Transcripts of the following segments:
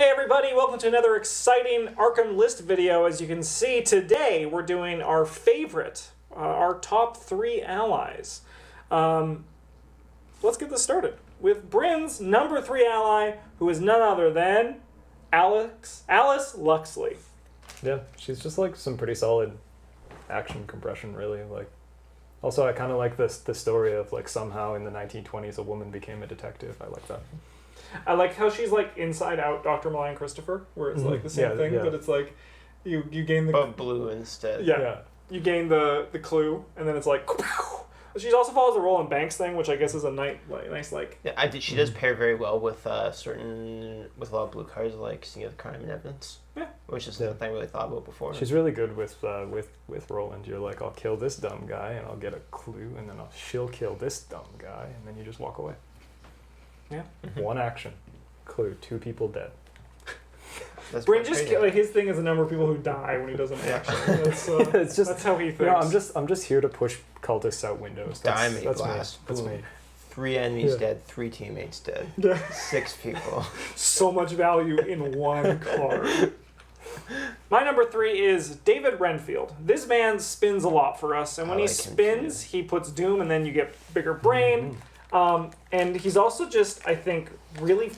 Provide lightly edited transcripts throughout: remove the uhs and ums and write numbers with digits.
Hey everybody, welcome to another exciting Arkham list video. As you can see, today we're doing our favorite, our top 3 allies. Let's get this started with Bryn's number 3 ally, who is none other than Alice Lux Lee. Yeah, she's just like some pretty solid action compression, really. Like, also I kind of like the story of like somehow in the 1920s a woman became a detective. I like that. I like how she's like Inside Out Dr. Malign Christopher, where it's like the same thing, but it's like you gain the... But blue instead. Yeah. You gain the clue, and then it's like... She also follows the Roland Banks thing, which I guess is a nice like... Yeah, she does pair very well with with a lot of blue cards, like Scene of Crime and Evidence. Yeah. Which is something I really thought about before. She's really good with Roland. You're like, I'll kill this dumb guy, and I'll get a clue, and then she'll kill this dumb guy, and then you just walk away. Yeah. One action. Clue. 2 people dead. Bryn just like his thing is the number of people who die when he does an action. That's, it's just that's how he thinks. You know, I'm just here to push cultists out windows. Diamond that's blast. That's me. 3 enemies dead, 3 teammates dead. Yeah. 6 people. So much value in one card. My number 3 is David Renfield. This man spins a lot for us, and when he spins, he puts Doom, and then you get bigger brain. And he's also just, I think, really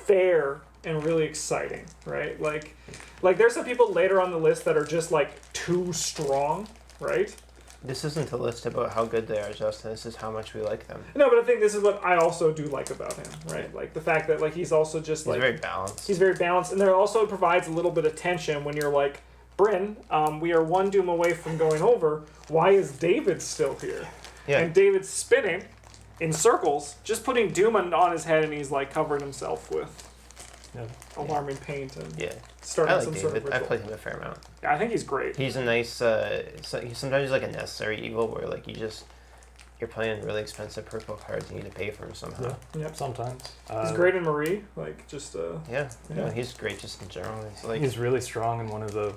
fair and really exciting, right? Like there's some people later on the list that are just like too strong, right? This isn't a list about how good they are, Justin. This is how much we like them. No, but I think this is what I also do like about him, right? Like the fact that like he's also just like... He's very balanced. He's very balanced, and there also provides a little bit of tension when you're like, Bryn, we are 1 Doom away from going over. Why is David still here? Yeah. And David's spinning in circles, just putting Doom on his head, and he's like covering himself with alarming paint and starting some sort of ritual. I played him a fair amount. Yeah, I think he's great. He's a nice. He's sometimes like a necessary evil where like you're playing really expensive purple cards. You need to pay for him somehow. Yeah. Yep. Sometimes. He's great in Marie. Like just. Yeah, he's great just in general. It's like he's really strong in one of the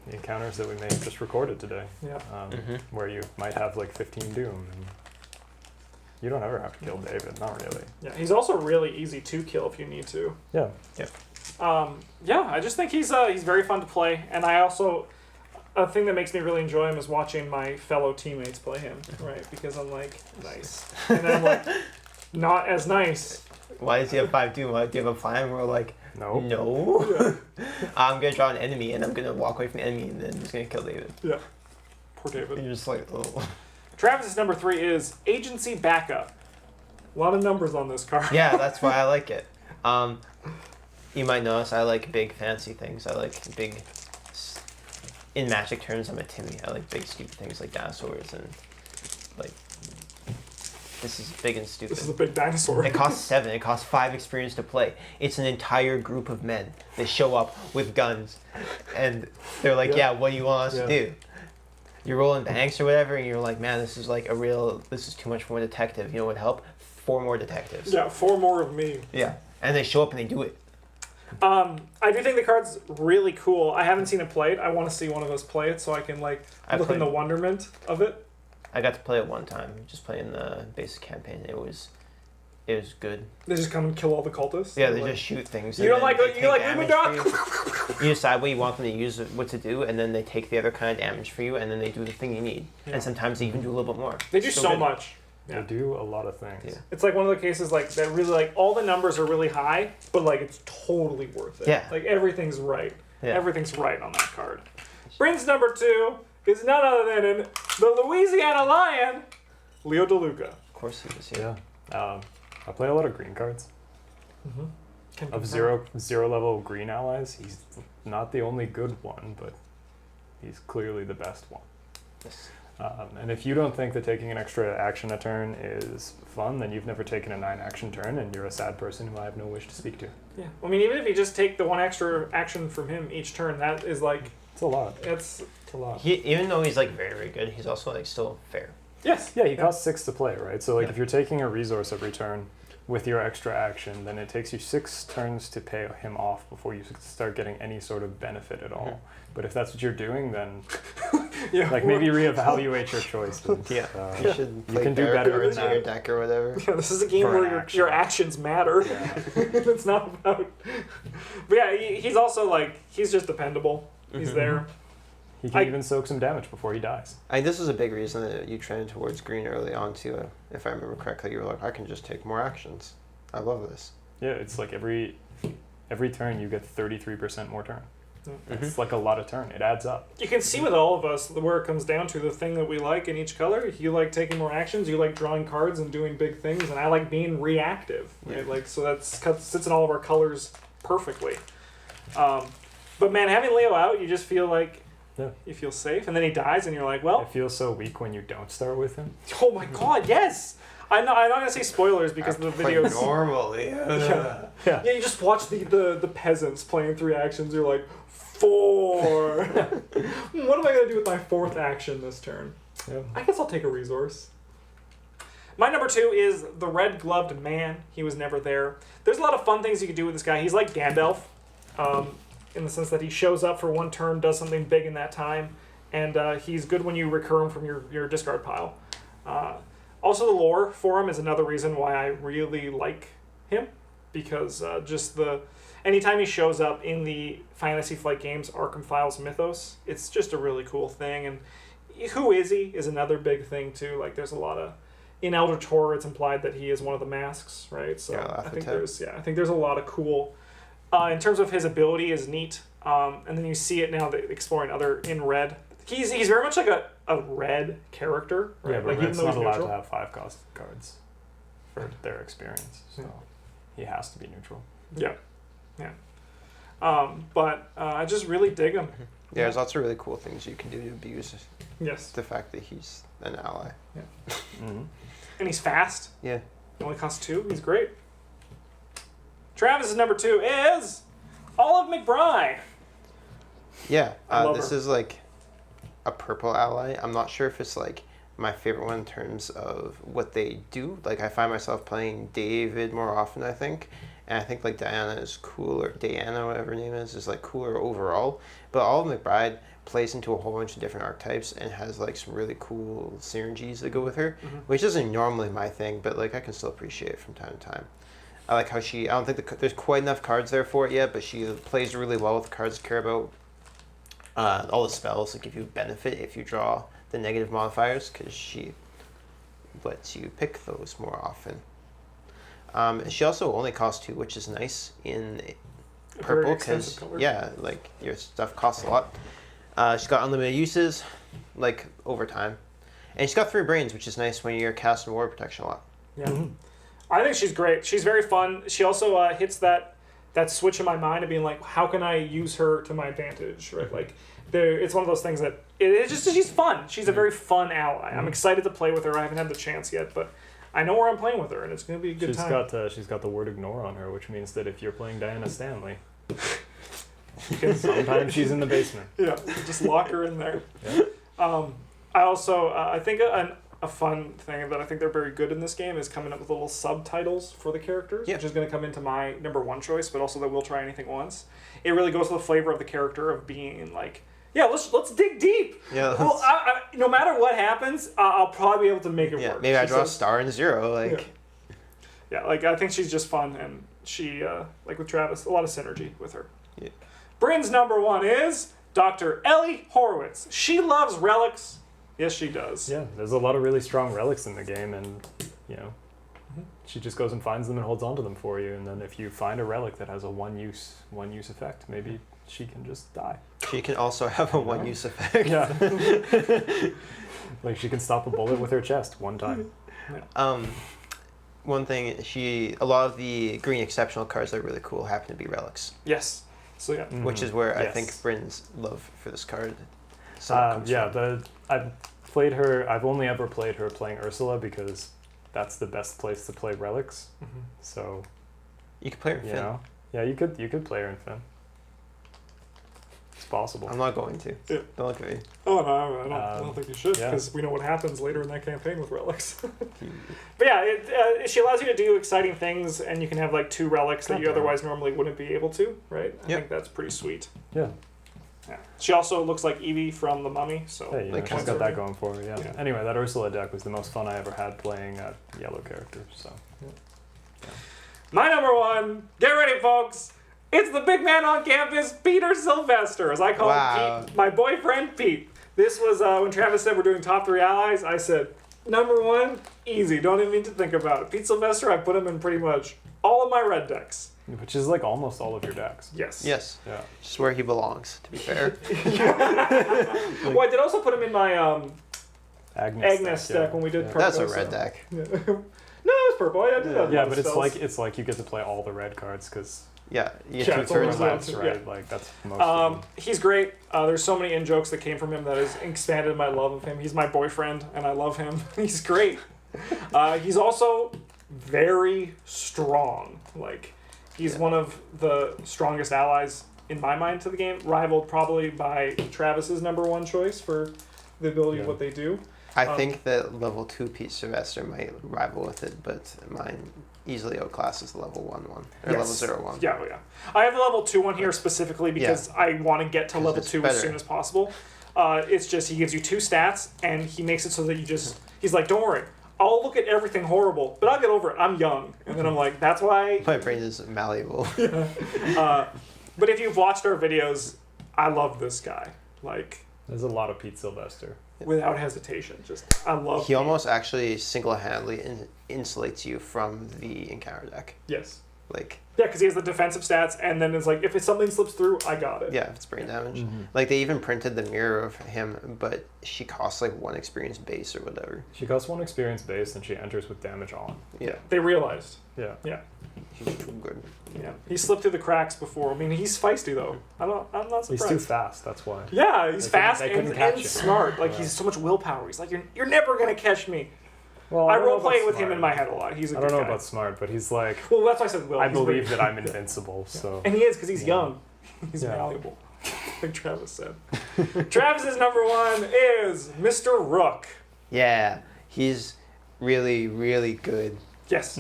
encounters that we just recorded today. Yeah. Where you might have like 15 Doom. And you don't ever have to kill David, not really. Yeah, he's also really easy to kill if you need to. Yeah. Yeah. I just think he's very fun to play, and I also a thing that makes me really enjoy him is watching my fellow teammates play him, right? Because I'm like nice, and then I'm like not as nice. Why does he have 5 Doom? Why do you have a plan? We're like, no. Yeah. I'm gonna draw an enemy, and I'm gonna walk away from the enemy, and then I'm just gonna kill David. Yeah. Poor David. You're just like, oh. Travis's number 3 is Agency Backup. A lot of numbers on this card. Yeah, that's why I like it. You might notice I like big fancy things. I like big... In Magic terms, I'm a Timmy. I like big stupid things like dinosaurs and like... This is big and stupid. This is a big dinosaur. It costs 7. It costs 5 experience to play. It's an entire group of men. They show up with guns and they're like, yeah what do you want us to do? You're rolling banks or whatever, and you're like, man, this is too much for a detective. You know what would help? 4 more detectives. Yeah, 4 more of me. Yeah. And they show up and they do it. I do think the card's really cool. I haven't seen it played. I want to see one of us play it so I can look in the wonderment of it. I got to play it one time, just playing the basic campaign. It was good. They just come and kill all the cultists? Yeah, they just shoot things. You like you decide what you want them to use, what to do, and then they take the other kind of damage for you, and then they do the thing you need. Yeah. And sometimes they even do a little bit more. They do so much. Yeah. They do a lot of things. Yeah. It's like one of the cases like that really like all the numbers are really high, but like it's totally worth it. Yeah. Like everything's right. Yeah. Everything's right on that card. Bryn's number 2 is none other than the Louisiana Lion, Leo DeLuca. Of course he is. Yeah. I play a lot of green cards. Of zero level green allies, he's not the only good one, but he's clearly the best one. Yes. And if you don't think that taking an extra action a turn is fun, then you've never taken a 9 action turn, and you're a sad person who I have no wish to speak to. Yeah. I mean, even if you just take the 1 extra action from him each turn, that is like... It's a lot. It's a lot. Even though he's like very, very good, he's also like still fair. Yes. Yeah, he costs 6 to play, right? So like if you're taking a resource every turn with your extra action, then it takes you 6 turns to pay him off before you start getting any sort of benefit at all. But if that's what you're doing, then maybe reevaluate your choice. You can do better in your deck or whatever. Yeah, this is a game where your actions matter. Yeah. It's not about But yeah, he's also like, he's just dependable. He's there. He can even soak some damage before he dies. This is a big reason that you trended towards green early on too. If I remember correctly, you were like, I can just take more actions. I love this. Yeah, it's like every turn you get 33% more turn. It's like a lot of turn. It adds up. You can see with all of us where it comes down to the thing that we like in each color. You like taking more actions. You like drawing cards and doing big things, and I like being reactive. Right? Like so that sits in all of our colors perfectly. But man, having Leo out, you just feel like you feel safe, and then he dies, and you're like, well. It feels so weak when you don't start with him. Oh my god, yes. I'm not gonna say spoilers because the videos. Normally. Yeah, you just watch the peasants playing 3 actions. You're like, 4. What am I gonna do with my 4th action this turn? Yeah. I guess I'll take a resource. My number 2 is the Red Gloved Man. He was never there. There's a lot of fun things you can do with this guy. He's like Gandalf, in the sense that he shows up for 1 turn, does something big in that time, and he's good when you recur him from your discard pile. Also, the lore for him is another reason why I really like him, because anytime he shows up in the Fantasy Flight Games Arkham Files mythos, it's just a really cool thing. And who is he is another big thing too. Like there's a lot of in Elder Tor, it's implied that he is one of the masks, right? So I think there's a lot of cool. In terms of his ability, is neat. And then you see it now that exploring other in red. He's very much like a red character, right? Yeah, but like, Red's not allowed to have 5-cost cards for their experience, so he has to be neutral. Yeah. But I just really dig him. Yeah, there's lots of really cool things you can do to abuse the fact that he's an ally. Yeah. And he's fast. Yeah. He only costs 2. He's great. Travis's number 2 is Olive McBride. Yeah, this her. is like a purple ally. I'm not sure if it's like my favorite one in terms of what they do. Like I find myself playing David more often, I think. And I think like Diana is cooler. Diana, whatever her name is like cooler overall. But Olive McBride plays into a whole bunch of different archetypes and has like some really cool synergies that go with her, which isn't normally my thing, but like I can still appreciate it from time to time. I like how I don't think there's quite enough cards there for it yet, but she plays really well with cards that care about all the spells that give you benefit if you draw the negative modifiers, because she lets you pick those more often. She also only costs 2, which is nice in purple, because like your stuff costs a lot. She's got unlimited uses, like over time, and she's got 3 brains, which is nice when you're casting ward protection a lot. Yeah, I think she's great. She's very fun. She also hits that switch in my mind of being like, how can I use her to my advantage, right? Like, it's one of those things that she's fun. She's a very fun ally. I'm excited to play with her. I haven't had the chance yet, but I know where I'm playing with her, and it's going to be a good time. She's got the word ignore on her, which means that if you're playing Diana Stanley, sometimes she's in the basement. Yeah, just lock her in there. Yeah. I also, I think a fun thing that I think they're very good in this game is coming up with little subtitles for the characters, which is going to come into my number 1 choice, but also that We'll Try Anything Once. It really goes to the flavor of the character of being like, let's dig deep. Yeah. Well, no matter what happens, I'll probably be able to make it work. Maybe I draw a star and 0. Like. Yeah, like I think she's just fun, and she like with Travis, a lot of synergy with her. Yeah. Bryn's number 1 is Dr. Ellie Horowitz. She loves relics. Yes, she does. Yeah, there's a lot of really strong relics in the game, and she just goes and finds them and holds onto them for you. And then if you find a relic that has a one use effect, maybe she can just die. She can also have a one-use effect. Yeah. Like she can stop a bullet with her chest one time. One thing, a lot of the green exceptional cards that are really cool happen to be relics. Yes. So yeah. Which is where I think Bryn's love for this card. I've only ever played her playing Ursula because that's the best place to play relics. So you could play her in Finn. Yeah, you could play her in Finn. It's possible. I'm not going to. Yeah. Don't look at me. Oh no, I don't think you should, because we know what happens later in that campaign with relics. But yeah, she allows you to do exciting things, and you can have like 2 relics that you otherwise normally wouldn't be able to, right? I think that's pretty sweet. Yeah. Yeah. She also looks like Evie from The Mummy, so she's got that going for her. Yeah. Anyway, that Ursula deck was the most fun I ever had playing yellow characters. So. My number 1, get ready, folks. It's the big man on campus, Peter Sylvester, as I call him Pete, my boyfriend Pete. This was when Travis said we're doing top 3 allies. I said, number 1, easy. Don't even need to think about it. Pete Sylvester, I put him in pretty much all of my red decks. Which is like almost all of your decks. Yes. Yes. Yeah. Just where he belongs, to be fair. Well, I did also put him in my Agnes deck when we did purple. That's a red deck. Yeah. No, it's purple. I did that. Yeah, but it's like you get to play all the red cards because yeah, you Yeah, get it's 2/3 always left. that's right. Yeah. Like that's most. Of them. He's great. There's so many in-jokes that came from him that has expanded my love of him. He's my boyfriend, and I love him. He's great. He's also very strong. Like, he's one of the strongest allies in my mind to the game, rivaled probably by Travis's number 1 choice for the ability of what they do. I think that level 2 Pete Sylvester might rival with it, but mine easily outclasses the level 1 one. Or level 0 one. Yeah, yeah. I have the level 2 one here specifically because I want to get to level 2 as soon as possible. It's just he gives you 2 stats, and he makes it so that you just... He's like, don't worry. I'll look at everything horrible, but I'll get over it. I'm young. And then I'm like, that's why... My brain is malleable. But if you've watched our videos, I love this guy. Like... There's a lot of Pete Sylvester. Without hesitation. Just, I love He almost actually single-handedly insulates you from the encounter deck. Yes. Like... Yeah, because he has the defensive stats, and then it's like, if something slips through, I got it. Yeah, if it's brain damage. Like, they even printed the mirror of him, but she costs like 1 experience base or whatever. She costs 1 experience base, and she enters with damage on. Yeah. They realized. Yeah. Yeah. He's too good. Yeah. He slipped through the cracks before. I mean, he's feisty, though. I'm not surprised. He's too fast, that's why. Yeah, he's fast they couldn't and catch him. smart. Like, he's so much willpower. He's like, you're never going to catch me. Well, I don't know role play about with him smart. in my head a lot. He's a I good don't know guy. about smart, but he's like... Well, that's why I said will. I He's believe very- that I'm invincible, so... And he is, because he's young. He's Yeah. malleable. Like Travis said. Travis's number 1 is Mr. Rook. Yeah, he's really, really good. Yes.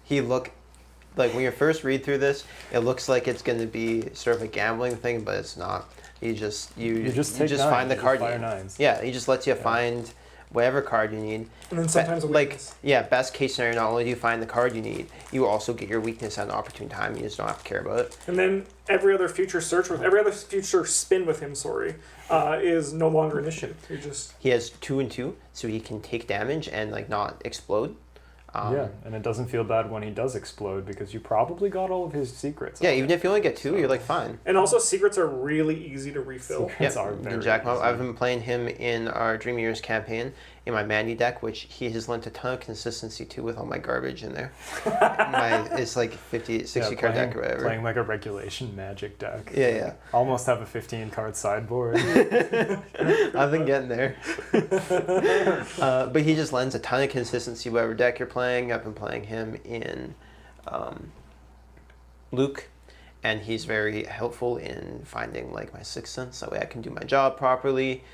He look like when you first read through this, it looks like it's going to be sort of a gambling thing, but it's not. You just take nines, find the you card. fire nines. Yeah, he just lets you find whatever card you need. And then sometimes a like weakness. best case scenario, not only do you find the card you need, you also get your weakness at an opportune time. You just don't have to care about it. And then every other future spin with him, is no longer an issue. You just He has 2 and 2, so he can take damage and like not explode. Yeah, and it doesn't feel bad when he does explode because you probably got all of his secrets. Yeah, even if you only get 2, you're like fine. and also secrets are really easy to refill. Secrets are And very Jack, easy. I've been playing him in our Dream Years campaign in my Mandy deck, which he has lent a ton of consistency to with all my garbage in there. It's like 50, 60 card deck or whatever. Playing like a regulation Magic deck. Yeah. Almost have a 15 card sideboard. I've been getting there. But he just lends a ton of consistency whatever deck you're playing. I've been playing him in Luke, and he's very helpful in finding like my sixth sense. That way I can do my job properly.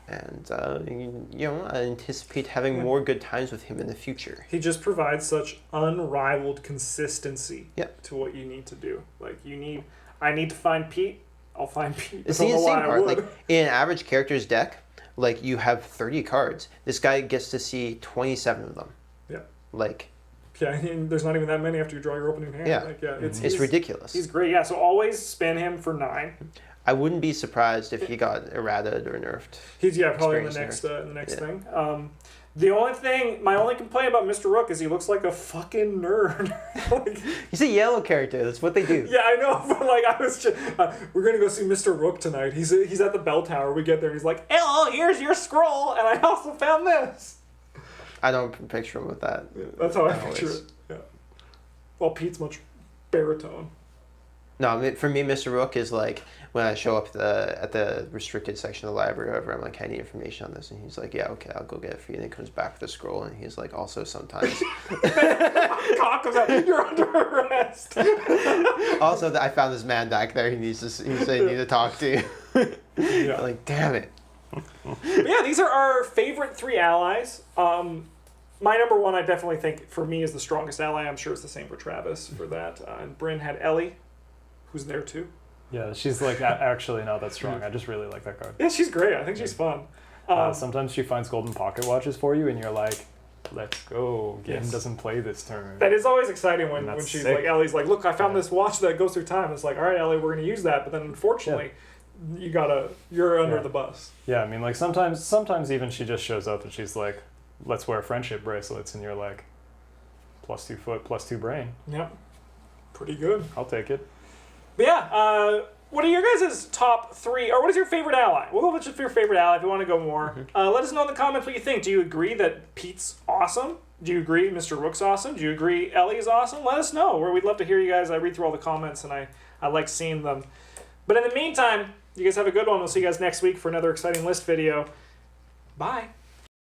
And, I anticipate having more good times with him in the future. He just provides such unrivaled consistency Yep. to what you need to do. Like, I need to find Pete, I'll find Pete. It's I the don't know insane why I part. would. Like, in an average character's deck, like, you have 30 cards. This guy gets to see 27 of them. Yeah. Like... Yeah, and there's not even that many after you draw your opening hand. Yeah. Like, yeah, It's ridiculous. He's great. Yeah, so always spin him for 9. I wouldn't be surprised if he got errated or nerfed. He's probably in the Experience next Yeah. thing. My only complaint about Mr. Rook is he looks like a fucking nerd. Like, He's a yellow character. That's what they do. yeah, I know, but like I was just, we're gonna go see Mr. Rook tonight. He's at the bell tower. We get there and he's like, "Hello, here's your scroll, and I also found this." I don't picture him with that. That's how I Always. picture it. Yeah. Well, Pete's much baritone. No, I mean, for me, Mr. Rook is like when I show up at the restricted section of the library or whatever, I'm like, I need information on this. And he's like, yeah, okay, I'll go get it for you. And he comes back with a scroll and he's like, also sometimes. Cock comes out. You're under arrest. Also, I found this man back there he needs to need to talk to. Yeah. Like, damn it. But yeah, these are our favorite 3 allies. My number 1, I definitely think, for me, is the strongest ally. I'm sure it's the same for Travis for that. And Bryn had Ellie, who's there too. Yeah, she's like actually not that strong. I just really like that card. Yeah, she's great. I think she's fun. Sometimes she finds golden pocket watches for you, and you're like, Let's go. Gim Yes. doesn't play this turn. That is always exciting when And that's she's sick. like, Ellie's like, look, I found Yeah. this watch that goes through time. It's like, all right, Ellie, we're going to use that. But then unfortunately, you're under Yeah. the bus. Yeah, I mean, like sometimes even she just shows up and she's like, let's wear friendship bracelets, and you're like, +2 foot, +2 brain. Yep. Pretty good. I'll take it. But yeah, what are your guys' top 3, or what is your favorite ally? We'll go with your favorite ally if you want to go more. Let us know in the comments what you think. Do you agree that Pete's awesome? Do you agree Mr. Rook's awesome? Do you agree Ellie is awesome? Let us know. We'd love to hear you guys. I read through all the comments, and I like seeing them. But in the meantime, you guys have a good one. We'll see you guys next week for another exciting list video. Bye.